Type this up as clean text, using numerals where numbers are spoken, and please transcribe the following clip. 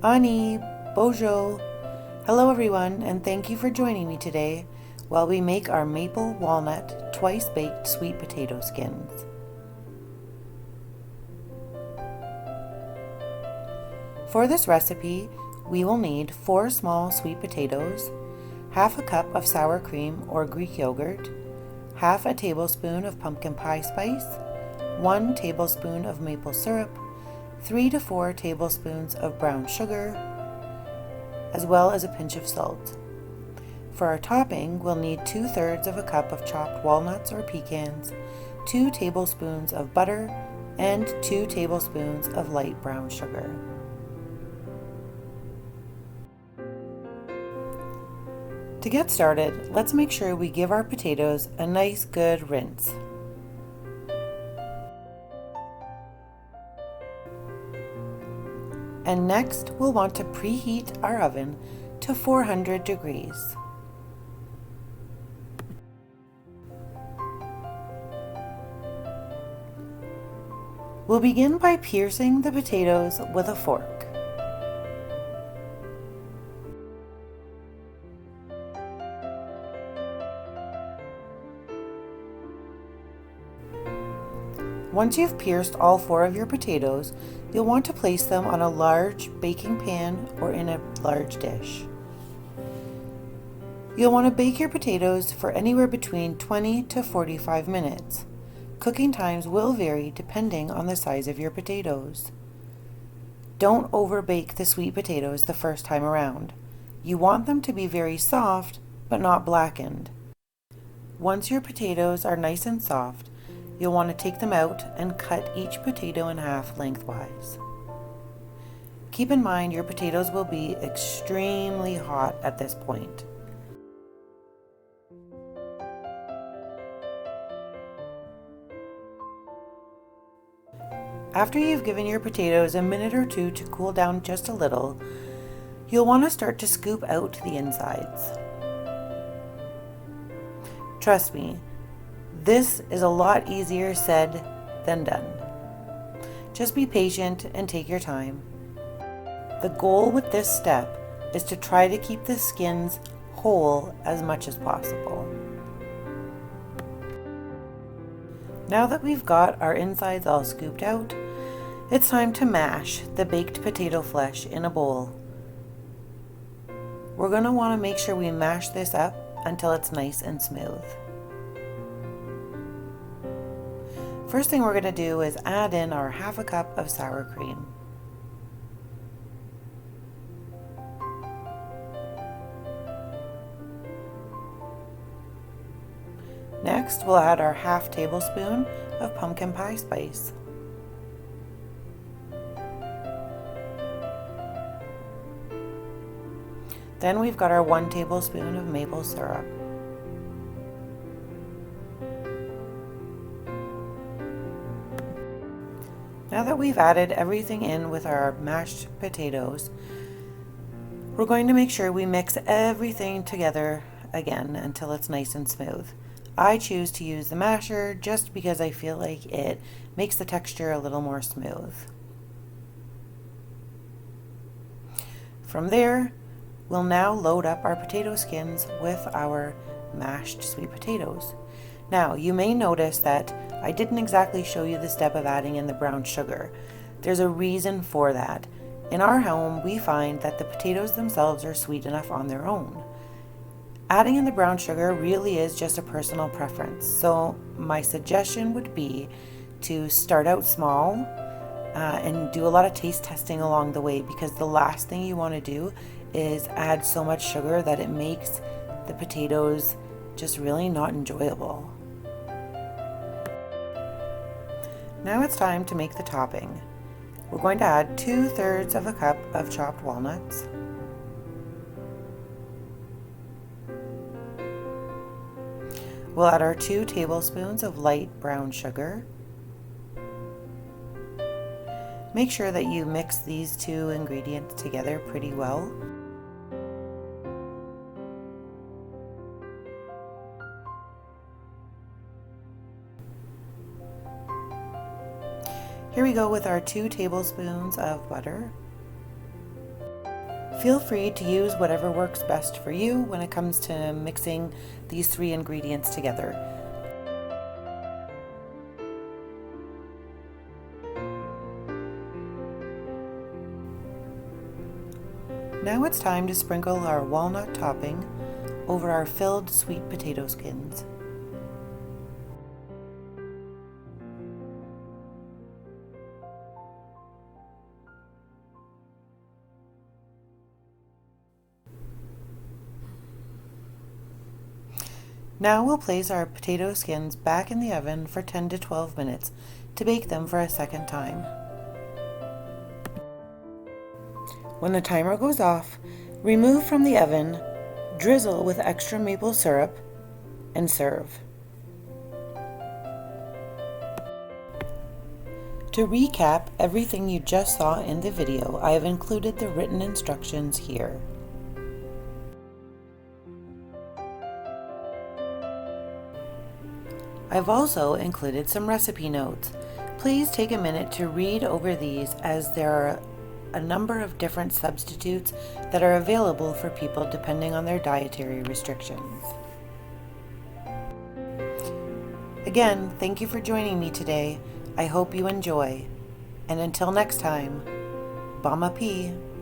Ani, Bojo. Hello everyone, and thank you for joining me today while we make our maple walnut twice baked sweet potato skins. For this recipe, we will need 4 small sweet potatoes, half a cup of sour cream or Greek yogurt, half a tablespoon of pumpkin pie spice, 1 tablespoon of maple syrup, 3 to 4 tablespoons of brown sugar, as well as a pinch of salt. For our topping, we'll need 2/3 of a cup of chopped walnuts or pecans, 2 tablespoons of butter, and 2 tablespoons of light brown sugar. To get started, let's make sure we give our potatoes a nice good rinse. And next, we'll want to preheat our oven to 400 degrees. We'll begin by piercing the potatoes with a fork. Once you've pierced all 4 of your potatoes, you'll want to place them on a large baking pan or in a large dish. You'll want to bake your potatoes for anywhere between 20 to 45 minutes. Cooking times will vary depending on the size of your potatoes. Don't overbake the sweet potatoes the first time around. You want them to be very soft, but not blackened. Once your potatoes are nice and soft, you'll want to take them out and cut each potato in half lengthwise. Keep in mind your potatoes will be extremely hot at this point. After you've given your potatoes a minute or two to cool down just a little, you'll want to start to scoop out the insides. Trust me, this is a lot easier said than done. Just be patient and take your time. The goal with this step is to try to keep the skins whole as much as possible. Now that we've got our insides all scooped out, it's time to mash the baked potato flesh in a bowl. We're going to want to make sure we mash this up until it's nice and smooth. First thing we're going to do is add in our half a cup of sour cream. Next, we'll add our half tablespoon of pumpkin pie spice. Then we've got our 1 tablespoon of maple syrup. Now that we've added everything in with our mashed potatoes, we're going to make sure we mix everything together again until it's nice and smooth. I choose to use the masher just because I feel like it makes the texture a little more smooth. From there, we'll now load up our potato skins with our mashed sweet potatoes. Now, you may notice that I didn't exactly show you the step of adding in the brown sugar. There's a reason for that. In our home, we find that the potatoes themselves are sweet enough on their own. Adding in the brown sugar really is just a personal preference. So my suggestion would be to start out small and do a lot of taste testing along the way, because the last thing you want to do is add so much sugar that it makes the potatoes just really not enjoyable. Now it's time to make the topping. We're going to add 2/3 of a cup of chopped walnuts, we'll add our 2 tablespoons of light brown sugar. Make sure that you mix these 2 ingredients together pretty well. Here we go with our 2 tablespoons of butter. Feel free to use whatever works best for you when it comes to mixing these 3 ingredients together. Now it's time to sprinkle our walnut topping over our filled sweet potato skins. Now we'll place our potato skins back in the oven for 10 to 12 minutes to bake them for a second time. When the timer goes off, remove from the oven, drizzle with extra maple syrup, and serve. To recap everything you just saw in the video, I have included the written instructions here. I've also included some recipe notes. Please take a minute to read over these, as there are a number of different substitutes that are available for people depending on their dietary restrictions. Again, thank you for joining me today. I hope you enjoy. And until next time, bon appétit!